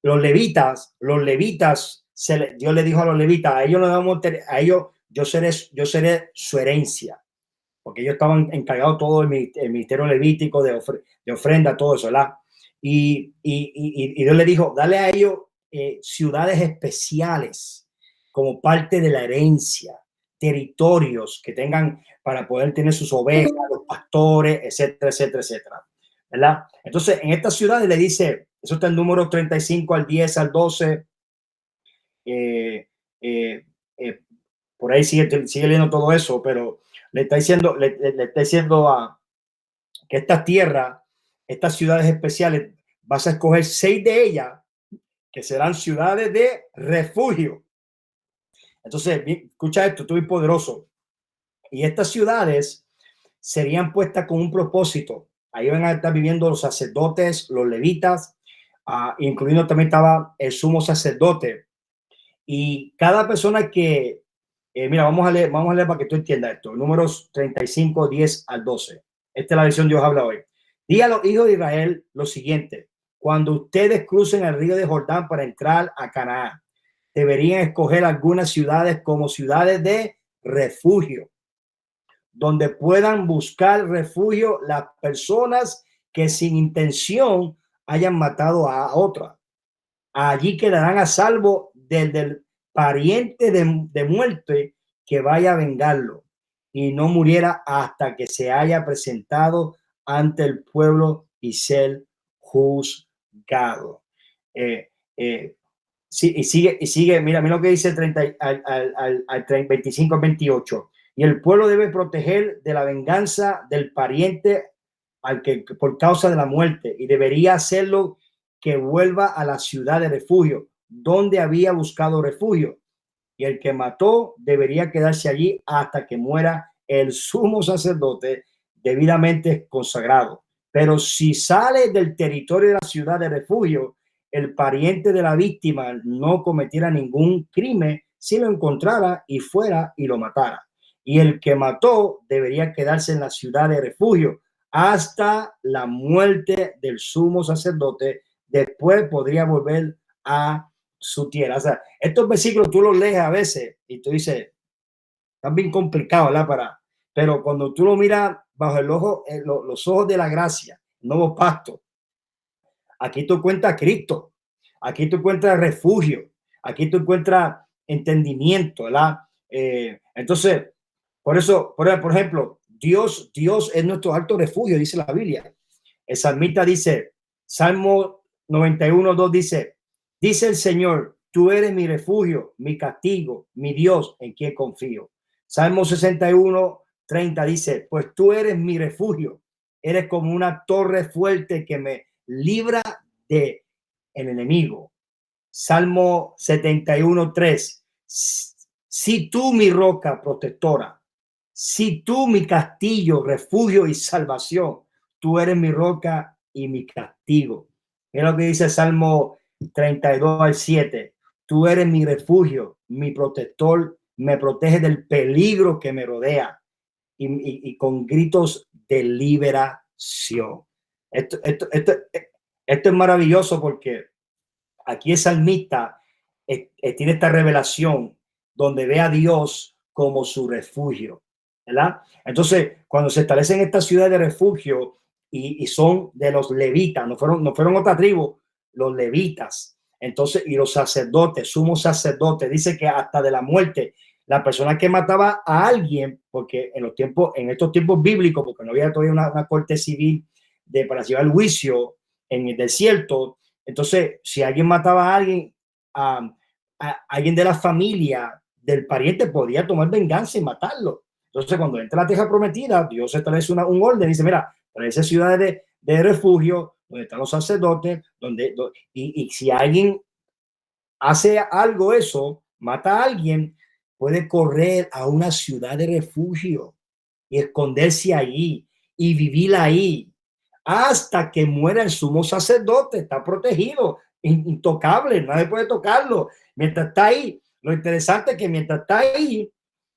los levitas, Dios le dijo a los levitas, a ellos yo seré su herencia, porque ellos estaban encargados todo el ministerio levítico de ofrenda, todo eso, ¿verdad? Y Dios le dijo, dale a ellos ciudades especiales como parte de la herencia, territorios que tengan para poder tener sus ovejas, los pastores, etcétera, etcétera, etcétera, ¿verdad? Entonces, en estas ciudades le dice, eso está en número 35 al 10 al 12, por ahí sigue leyendo todo eso, pero le está diciendo que esta tierra, estas ciudades especiales, vas a escoger 6 de ellas que serán ciudades de refugio. Entonces, escucha esto, tú eres poderoso. Y estas ciudades serían puestas con un propósito. Ahí van a estar viviendo los sacerdotes, los levitas, incluyendo también estaba el sumo sacerdote. Y cada persona que, mira, vamos a leer para que tú entiendas esto. Números 35, 10 al 12. Esta es la versión Dios habla hoy. Di a los hijos de Israel lo siguiente: cuando ustedes crucen el río de Jordán para entrar a Canaán, deberían escoger algunas ciudades como ciudades de refugio, donde puedan buscar refugio las personas que sin intención hayan matado a otra. Allí quedarán a salvo del pariente de muerte que vaya a vengarlo, y no muriera hasta que se haya presentado ante el pueblo y ser juzgado. Sí, y sigue, mira lo que dice el 30, al 25 al 28. Y el pueblo debe proteger de la venganza del pariente al que por causa de la muerte, y debería hacerlo que vuelva a la ciudad de refugio donde había buscado refugio, y el que mató debería quedarse allí hasta que muera el sumo sacerdote debidamente consagrado. Pero si sale del territorio de la ciudad de refugio, el pariente de la víctima no cometiera ningún crimen si lo encontrara y fuera y lo matara. Y el que mató debería quedarse en la ciudad de refugio hasta la muerte del sumo sacerdote. Después podría volver a su tierra. O sea, estos versículos tú los lees a veces y tú dices, están bien complicados, ¿verdad? Pero cuando tú lo miras bajo el ojo, los ojos de la gracia, el nuevo pacto, aquí tú encuentras Cristo, aquí tú encuentras refugio, aquí tú encuentras entendimiento, ¿verdad? Entonces, por eso, por ejemplo, Dios es nuestro alto refugio, dice la Biblia. El salmista dice, Salmo 91, 2 dice el Señor, tú eres mi refugio, mi castigo, mi Dios en quien confío. Salmo 61, 30 dice, pues tú eres mi refugio, eres como una torre fuerte que me libra de el enemigo. Salmo 71, 3, si tú mi roca protectora, si tú mi castillo, refugio y salvación, tú eres mi roca y mi castigo. Es lo que dice el Salmo 32 al 7. Tú eres mi refugio, mi protector, me protege del peligro que me rodea y con gritos de liberación. Esto es maravilloso porque aquí el salmista tiene esta revelación donde ve a Dios como su refugio, ¿verdad? Entonces, cuando se establecen estas ciudades de refugio y son de los levitas, no fueron otra tribu, los levitas, entonces, y los sacerdotes, sumos sacerdotes, dice que hasta de la muerte, la persona que mataba a alguien, porque en estos tiempos bíblicos, porque no había todavía una corte civil para llevar el juicio en el desierto, entonces, si alguien mataba a alguien, a alguien de la familia del pariente podía tomar venganza y matarlo. Entonces, cuando entra la tierra prometida, Dios establece un orden, dice, mira, para esas ciudades de refugio, donde están los sacerdotes, y si alguien hace algo eso, mata a alguien, puede correr a una ciudad de refugio y esconderse allí y vivir ahí hasta que muera el sumo sacerdote. Está protegido, intocable, nadie puede tocarlo. Mientras está ahí, lo interesante es que mientras está ahí,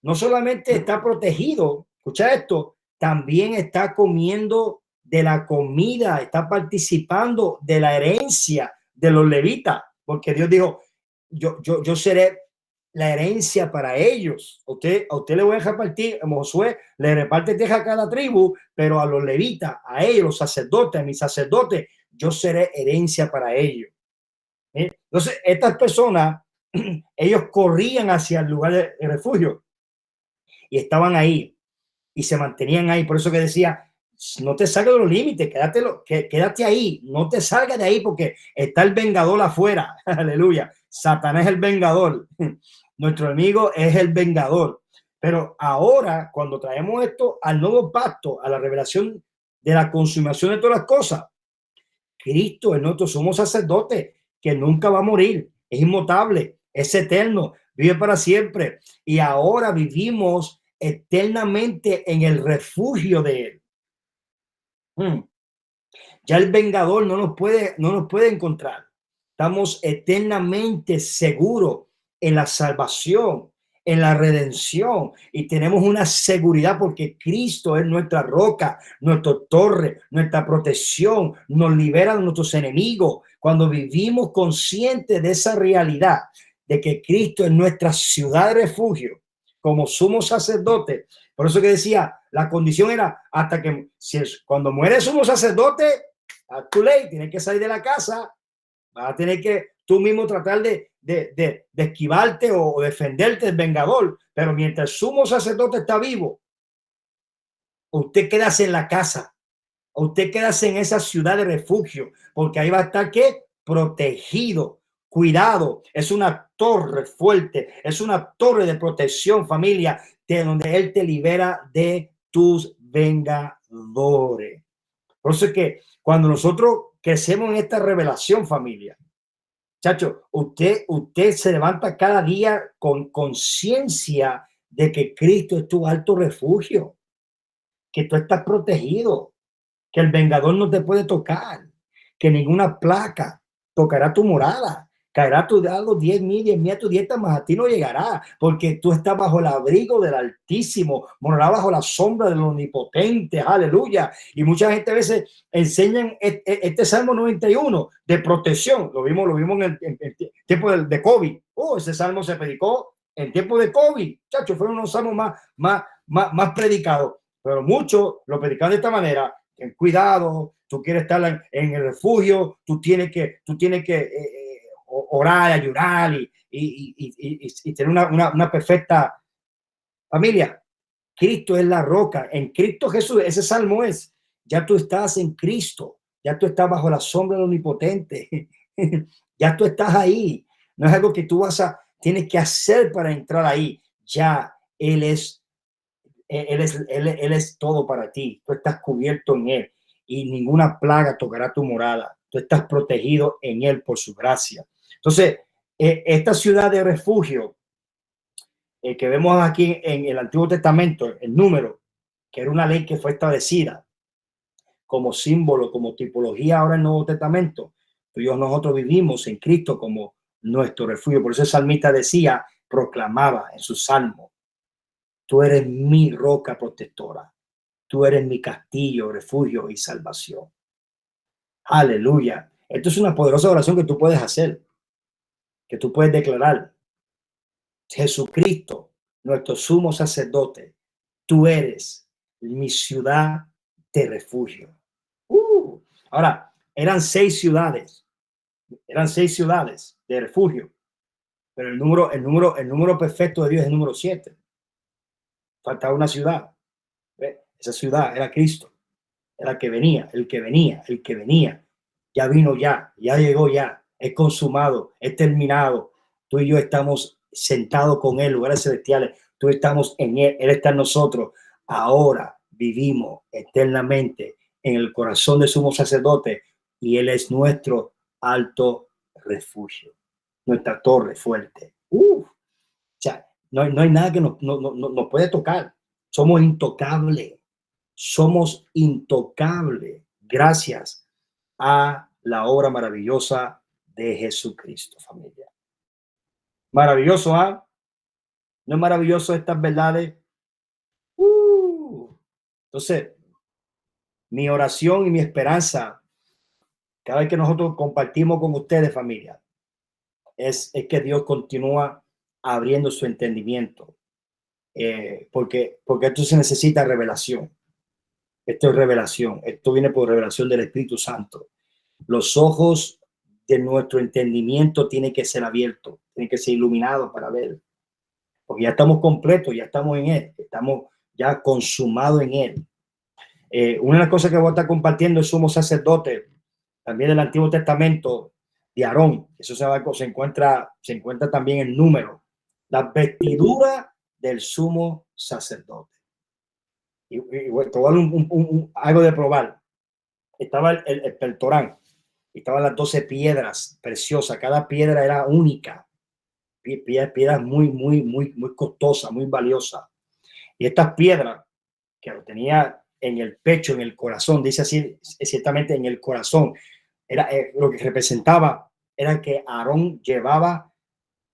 no solamente está protegido, escucha esto, también está comiendo de la comida, está participando de la herencia de los levitas, porque Dios dijo, yo seré la herencia para ellos. A usted le voy a repartir, Josué le reparte tierra a cada tribu, pero a los levitas, a ellos, los sacerdotes, a mis sacerdotes, yo seré herencia para ellos. Entonces, estas personas, ellos corrían hacia el lugar de refugio y estaban ahí y se mantenían ahí. Por eso que decía, no te salgas de los límites, quédate ahí, no te salgas de ahí porque está el vengador afuera. Aleluya. Satanás es el vengador. Nuestro enemigo es el vengador. Pero ahora, cuando traemos esto al nuevo pacto, a la revelación de la consumación de todas las cosas, Cristo es nuestro sumo sacerdote que nunca va a morir, es inmutable, es eterno, vive para siempre. Y ahora vivimos eternamente en el refugio de él. Ya el vengador no nos puede encontrar. Estamos eternamente seguros en la salvación, en la redención, y tenemos una seguridad porque Cristo es nuestra roca, nuestra torre, nuestra protección, nos libera de nuestros enemigos. Cuando vivimos conscientes de esa realidad, de que Cristo es nuestra ciudad de refugio, como sumo sacerdote. Por eso que decía, la condición era hasta que, cuando muere el sumo sacerdote, a tu ley, tienes que salir de la casa, vas a tener que tú mismo tratar de esquivarte o defenderte del vengador. Pero mientras el sumo sacerdote está vivo, usted quédase en la casa, usted quédase en esa ciudad de refugio, porque ahí va a estar ¿qué? Protegido, cuidado. Es una torre fuerte, es una torre de protección, familia, de donde él te libera de tus vengadores. Por eso es que cuando nosotros crecemos en esta revelación, familia, chacho, usted se levanta cada día con conciencia de que Cristo es tu alto refugio, que tú estás protegido, que el vengador no te puede tocar, que ninguna placa tocará tu morada. Caerá tu lado 10,000 a tu dieta, más a ti no llegará, porque tú estás bajo el abrigo del Altísimo, morará bajo la sombra del Omnipotente, aleluya. Y mucha gente a veces enseñan este Salmo 91 de protección, lo vimos en el tiempo de COVID. Ese Salmo se predicó en tiempo de COVID, chacho, fueron unos salmos más predicados, pero muchos lo predican de esta manera. Ten cuidado, tú quieres estar en el refugio, tú tienes que orar, ayunar y tener una perfecta familia. Cristo es la roca, en Cristo Jesús. Ese salmo es, ya tú estás en Cristo, ya tú estás bajo la sombra del Omnipotente, ya tú estás ahí. No es algo que tú tienes que hacer para entrar ahí. Ya Él es todo para ti. Tú estás cubierto en Él y ninguna plaga tocará tu morada. Tú estás protegido en Él por su gracia. Entonces, esta ciudad de refugio que vemos aquí en el Antiguo Testamento, el número, que era una ley que fue establecida como símbolo, como tipología ahora en el Nuevo Testamento, nosotros vivimos en Cristo como nuestro refugio. Por eso el salmista decía, proclamaba en su salmo, tú eres mi roca protectora, tú eres mi castillo, refugio y salvación. Aleluya. Esto es una poderosa oración que tú puedes hacer, que tú puedes declarar. Jesucristo, nuestro sumo sacerdote, tú eres mi ciudad de refugio. Ahora, eran 6 ciudades de refugio, pero el número perfecto de Dios es el número 7. Faltaba una ciudad. Esa ciudad era Cristo, era el que venía. Ya vino ya llegó ya, es consumado, es terminado. Tú y yo estamos sentados con Él, lugares celestiales. Tú estamos en Él, Él está en nosotros. Ahora vivimos eternamente en el corazón del sumo sacerdote y Él es nuestro alto refugio, nuestra torre fuerte. O sea, no hay nada que nos puede tocar. Somos intocables. Somos intocables gracias a la obra maravillosa de Jesucristo, familia. Maravilloso, ¿ah? ¿No es maravilloso estas verdades? Entonces, mi oración y mi esperanza, cada vez que nosotros compartimos con ustedes, familia, es que Dios continúa abriendo su entendimiento, porque esto se necesita revelación. Esto es revelación. Esto viene por revelación del Espíritu Santo. Los ojos de nuestro entendimiento tienen que ser abiertos, tienen que ser iluminados para ver, porque ya estamos completos, ya estamos en Él, estamos ya consumados en Él. Una de las cosas que voy a estar compartiendo es sumo sacerdote, también del Antiguo Testamento, de Aarón. Eso se encuentra también en Número, la vestidura del sumo sacerdote. Y te voy a dar algo de probar. Estaba el peltorán, estaban las 12 piedras preciosas, cada piedra era única, piedras muy costosas, muy valiosas. Y estas piedras que lo tenía en el pecho, en el corazón, dice así, ciertamente en el corazón, era lo que representaba, era que Aarón llevaba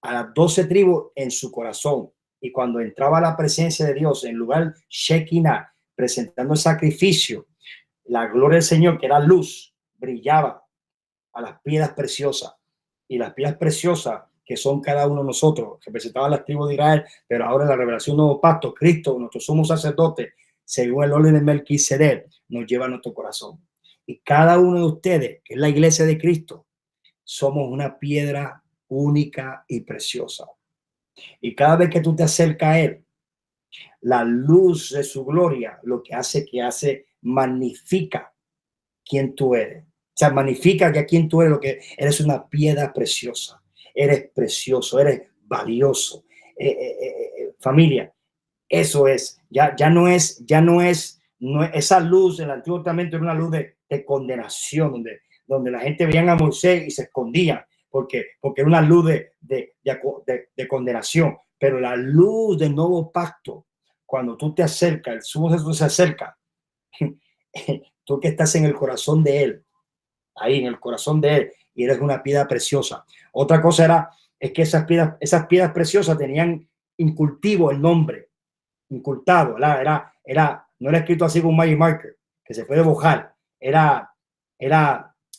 a las 12 tribus en su corazón. Y cuando entraba a la presencia de Dios en lugar Shekinah, presentando el sacrificio, la gloria del Señor, que era luz, brillaba a las piedras preciosas. Y las piedras preciosas, que son cada uno de nosotros, representaban las tribus de Israel, pero ahora en la revelación del nuevo pacto, Cristo, nuestro sumo sacerdote, según el orden de Melquisedec, nos lleva a nuestro corazón. Y cada uno de ustedes, que es la iglesia de Cristo, somos una piedra única y preciosa. Y cada vez que tú te acercas a Él, la luz de su gloria, lo que hace magnifica quién tú eres. O sea, magnifica que quién tú eres, lo que eres, una piedra preciosa. Eres precioso, eres valioso. Familia, eso es. Ya no es esa luz en el Antiguo Testamento era una luz de condenación, donde la gente veía a Moisés y se escondía porque era una luz de condenación. Pero la luz del nuevo pacto, cuando tú te acercas, el sumo sacerdote se acerca, tú que estás en el corazón de Él, ahí en el corazón de Él, y eres una piedra preciosa. Otra cosa es que esas piedras preciosas tenían incultivo el nombre, incultado, no era escrito así con un magic marker, que se puede bojar, era,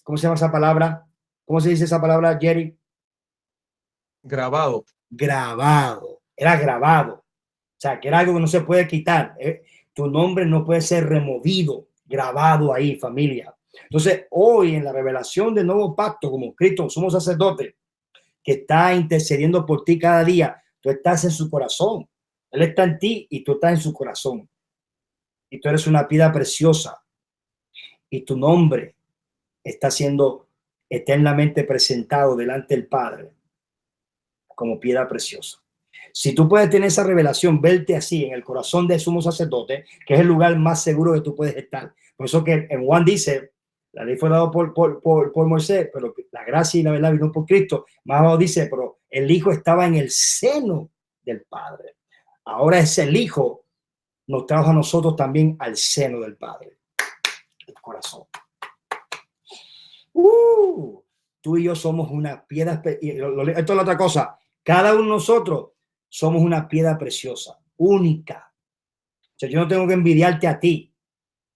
¿cómo se llama esa palabra? ¿Cómo se dice esa palabra, Jerry? Grabado. Era grabado. O sea, que era algo que no se puede quitar. Tu nombre no puede ser removido, grabado ahí, familia. Entonces, hoy en la revelación del nuevo pacto, como Cristo, somos sacerdotes, que está intercediendo por ti cada día, tú estás en su corazón. Él está en ti y tú estás en su corazón. Y tú eres una piedra preciosa. Y tu nombre está siendo eternamente presentado delante del Padre como piedra preciosa. Si tú puedes tener esa revelación, verte así en el corazón del sumo sacerdote, que es el lugar más seguro que tú puedes estar. Por eso que en Juan dice, la ley fue dada por Moisés, pero la gracia y la verdad vino por Cristo. Más abajo dice, pero el Hijo estaba en el seno del Padre. Ahora es el Hijo, nos trajo a nosotros también al seno del Padre. El corazón. Tú y yo somos una piedra. Esto es la otra cosa. Cada uno de nosotros somos una piedra preciosa, única. O sea, yo no tengo que envidiarte a ti.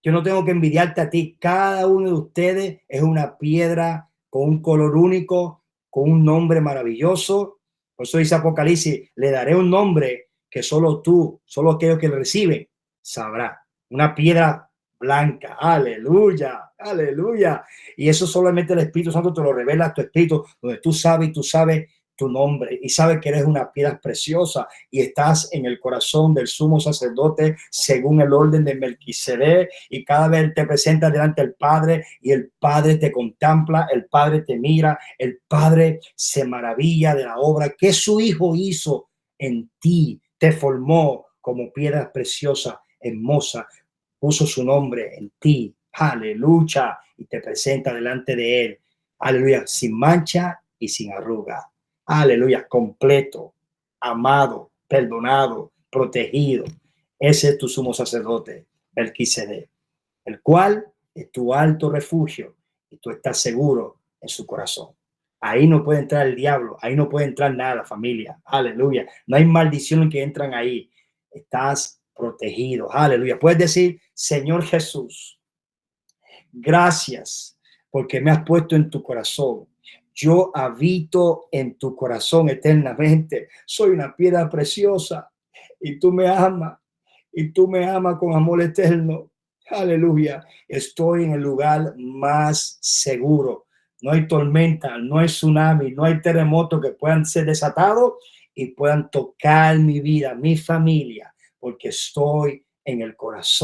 Yo no tengo que envidiarte a ti. Cada uno de ustedes es una piedra con un color único, con un nombre maravilloso. Por eso dice Apocalipsis, le daré un nombre que solo tú, solo aquellos que lo reciben, sabrá. Una piedra blanca. Aleluya, aleluya. Y eso solamente el Espíritu Santo te lo revela a tu espíritu, donde tú sabes tu nombre y sabes que eres una piedra preciosa y estás en el corazón del sumo sacerdote según el orden de Melquisedec, y cada vez te presentas delante del Padre y el Padre te contempla, el Padre te mira, el Padre se maravilla de la obra que su Hijo hizo en ti, te formó como piedra preciosa, hermosa, puso su nombre en ti, aleluya, y te presenta delante de Él, aleluya, sin mancha y sin arruga. Aleluya, completo, amado, perdonado, protegido. Ese es tu sumo sacerdote, Melquisedec, el cual es tu alto refugio y tú estás seguro en su corazón. Ahí no puede entrar el diablo, ahí no puede entrar nada, familia. Aleluya. No hay maldición que entran ahí. Estás protegido. Aleluya. Puedes decir, Señor Jesús, gracias porque me has puesto en tu corazón. Yo habito en tu corazón eternamente. Soy una piedra preciosa y tú me amas. Y tú me amas con amor eterno. Aleluya. Estoy en el lugar más seguro. No hay tormenta, no hay tsunami, no hay terremoto que puedan ser desatados y puedan tocar mi vida, mi familia, porque estoy en el corazón